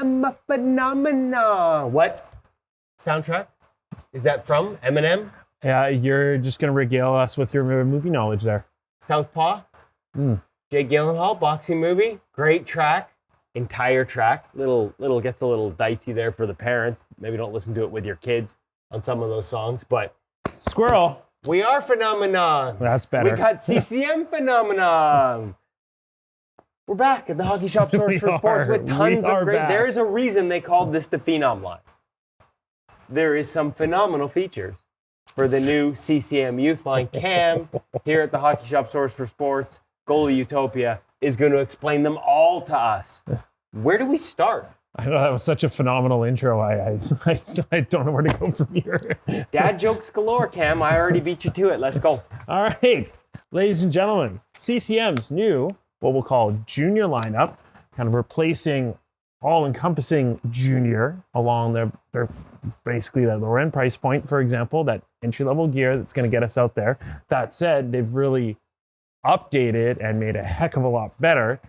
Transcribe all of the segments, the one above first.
I'm a phenomenon. What soundtrack is that from? Eminem? Yeah, you're just going to regale us with your movie knowledge there. Southpaw? Jake Gyllenhaal, boxing movie. Great track. Entire track. Little gets a little dicey there for the parents. Maybe don't listen to it with your kids on some of those songs, but Squirrel. we are phenomenons. That's better. We got CCM Phenom. We're back at the Hockey Shop Source for Sports with tons of great. There is a reason they called this the Phenom line. There is some phenomenal features for the new CCM Youth line. Cam, here at the Hockey Shop Source for Sports, Goalie Utopia, is going to explain them all to us. Where do we start? I know that was such a phenomenal intro. I don't know where to go from here. Dad jokes galore, Cam. I already beat you to it. Let's go. All right, ladies and gentlemen, CCM's new, what we'll call junior lineup, kind of replacing all-encompassing junior along their basically that lower end price point, for example, that entry-level gear that's going to get us out there. That said, they've really updated and made a heck of a lot better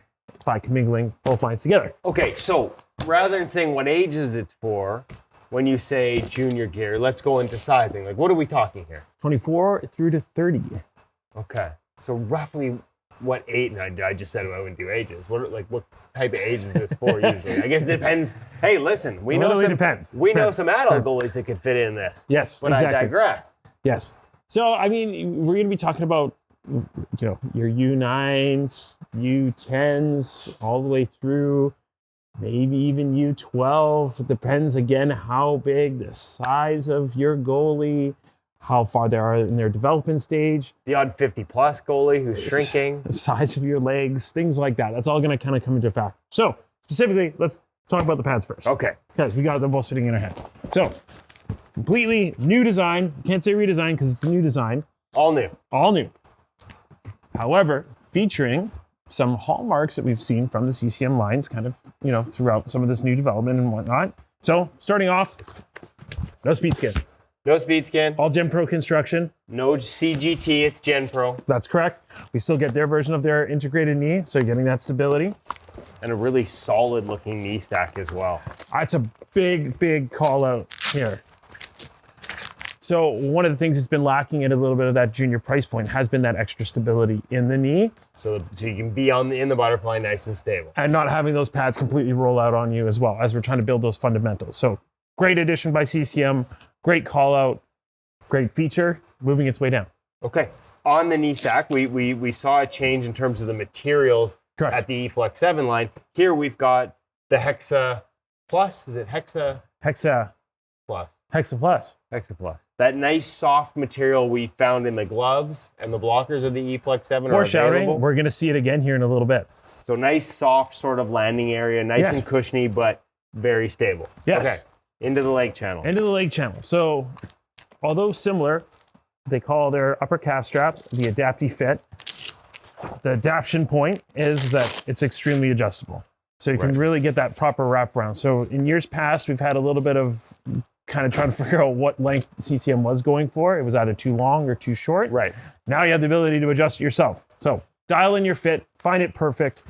by commingling both lines together. Okay, so rather than saying what ages it's for, when you say junior gear, let's go into sizing. Like, what are we talking here? 24 through to 30. Okay, so roughly what age? And I just said I wouldn't do ages. What type of age is this for usually? I guess it depends. Hey, listen, we know some adult goalies that could fit in this. Yes, but exactly. I digress. Yes. So I mean, we're going to be talking about your U9s, U10s, all the way through maybe even U12. It depends again how big, the size of your goalie, how far they are in their development stage. The odd 50-plus goalie who's shrinking. The size of your legs, things like that. That's all going to kind of come into effect. So, specifically, let's talk about the pads first. Okay. Because we got them both fitting in our head. So, completely new design. Can't say redesign because it's a new design. All new. All new. However, featuring some hallmarks that we've seen from the CCM lines kind of, throughout some of this new development and whatnot. So, starting off, no speed skin. No speed skin. All Gen Pro construction. No CGT, it's Gen Pro. That's correct. We still get their version of their integrated knee, so you're getting that stability. And a really solid looking knee stack as well. It's a big call out here. So one of the things that's been lacking at a little bit of that junior price point has been that extra stability in the knee. So you can be in the butterfly nice and stable. And not having those pads completely roll out on you as well as we're trying to build those fundamentals. So great addition by CCM. Great call out, great feature, moving its way down. Okay, on the knee stack, we saw a change in terms of the materials. Correct. At the eFlex 7 line. Here we've got the Hexa Plus. Is it Hexa? Hexa Plus. Hexa Plus. Hexa Plus. That nice soft material we found in the gloves and the blockers of the eFlex 7 are available. We're going to see it again here in a little bit. So nice soft sort of landing area, nice and cushiony, but very stable. Yes. Okay. Into the leg channel. Into the leg channel. So, although similar, they call their upper calf strap the Adapti Fit. The adaption point is that it's extremely adjustable. So you can really get that proper wraparound. So in years past, we've had a little bit of kind of trying to figure out what length CCM was going for. It was either too long or too short. Right. Now you have the ability to adjust it yourself. So dial in your fit, find it perfect.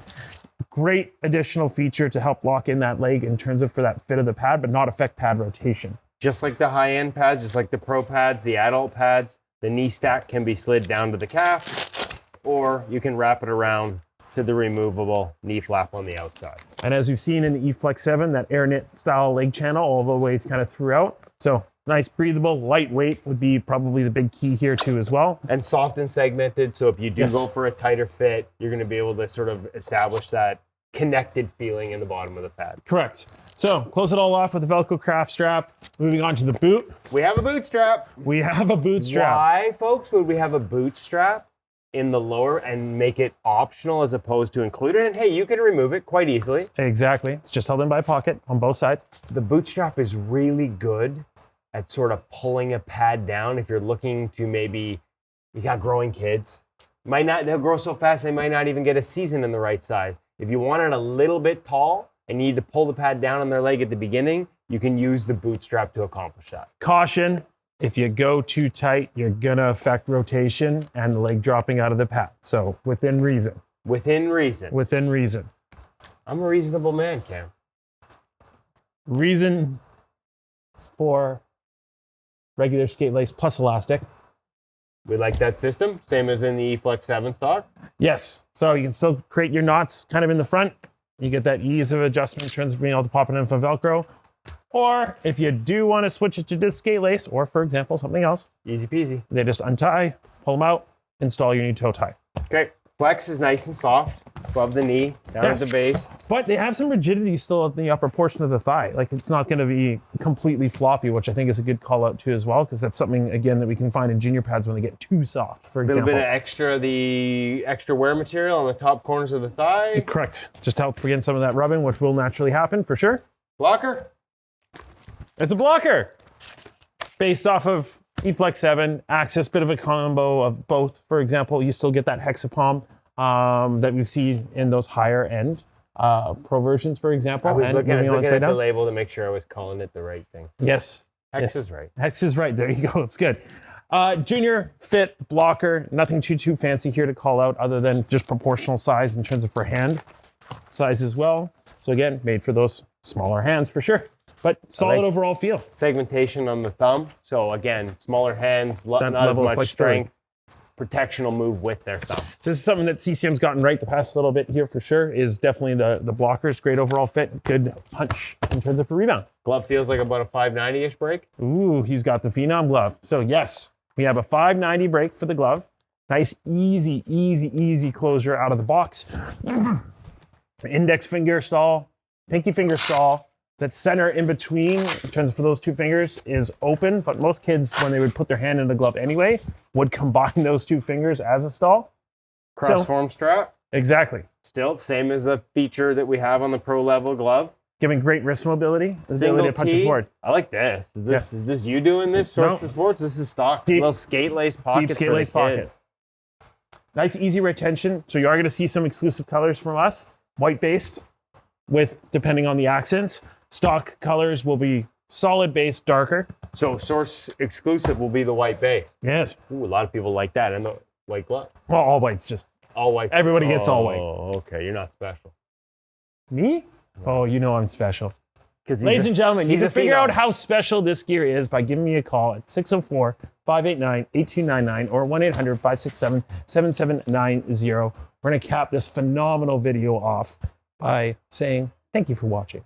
Great additional feature to help lock in that leg in terms of for that fit of the pad, but not affect pad rotation. Just like the high-end pads, just like the pro pads, the adult pads, the knee stack can be slid down to the calf, or you can wrap it around to the removable knee flap on the outside. And as we've seen in the eFlex 7, that air knit style leg channel all the way kind of throughout. So nice, breathable, lightweight would be probably the big key here too as well. And soft and segmented, so if you do go for a tighter fit, you're going to be able to sort of establish that connected feeling in the bottom of the pad. Correct. So close it all off with the Velcro craft strap. Moving on to the boot. We have a boot strap. We have a boot strap. Why, folks, would we have a boot strap in the lower and make it optional as opposed to included? And hey, you can remove it quite easily. Exactly. It's just held in by a pocket on both sides. The boot strap is really good at sort of pulling a pad down if you're looking to maybe, you got growing kids. They'll grow so fast they might not even get a season in the right size. If you want it a little bit tall and you need to pull the pad down on their leg at the beginning, you can use the boot strap to accomplish that. Caution, if you go too tight, you're gonna affect rotation and the leg dropping out of the pad. So within reason. Within reason. Within reason. I'm a reasonable man, Cam. reason for regular skate lace plus elastic. We like that system, same as in the E-Flex 7 stock. Yes, so you can still create your knots kind of in the front. You get that ease of adjustment in terms of being able to pop it in from Velcro. Or if you do want to switch it to disc skate lace, or for example, something else, Easy peasy. they just untie, pull them out, install your new toe tie. Okay, Flex is nice and soft, above the knee, down at the base. But they have some rigidity still at the upper portion of the thigh. Like it's not going to be completely floppy, which I think is a good call out too as well, because that's something, again, that we can find in junior pads when they get too soft, for A little example. bit of the extra wear material on the top corners of the thigh. Correct. Just to help prevent some of that rubbing, which will naturally happen for sure. Blocker. It's a blocker based off of E-Flex 7, Axis, bit of a combo of both. For example, you still get that hexapalm that we've seen in those higher end pro versions, for example. I was looking at the down. label to make sure I was calling it the right thing. Yes. Hex yes. is right. Hex is right. There you go. It's good. Junior fit blocker. Nothing too fancy here to call out other than just proportional size in terms of for hand size as well. So again, made for those smaller hands for sure. But solid overall feel. Segmentation on the thumb. So again, smaller hands, not as much strength. Protection will move with their thumb. So this is something that CCM's gotten right the past little bit here for sure, is definitely the blockers. Great overall fit, good punch in terms of a rebound. Glove feels like about a 590-ish break. Ooh, he's got the Phenom glove. So yes, we have a 590 break for the glove. Nice, easy closure out of the box. Index finger stall, pinky finger stall. That center in between, in terms of for those two fingers, is open, but most kids, when they would put their hand in the glove anyway, would combine those two fingers as a stall. Cross-form strap. Exactly. Still, same as the feature that we have on the pro level glove. Giving great wrist mobility. Single to punch it T. forward. I like this. Is this you doing this? Source for Sports? This is stock. Deep, little skate lace pocket. Deep skate lace pocket. Nice, easy retention. So you are going to see some exclusive colors from us. White based with, depending on the accents. Stock colors will be solid base, darker. So source exclusive will be the white base. Yes. Ooh, a lot of people like that. And the white glove. Well, all white's just all white. Everybody gets all white. Oh, okay. You're not special. Me? Oh, you know I'm special. Because ladies and gentlemen, you can figure out how special this gear is by giving me a call at 604-589-8299 or 1-800-567-7790. We're going to cap this phenomenal video off by saying thank you for watching.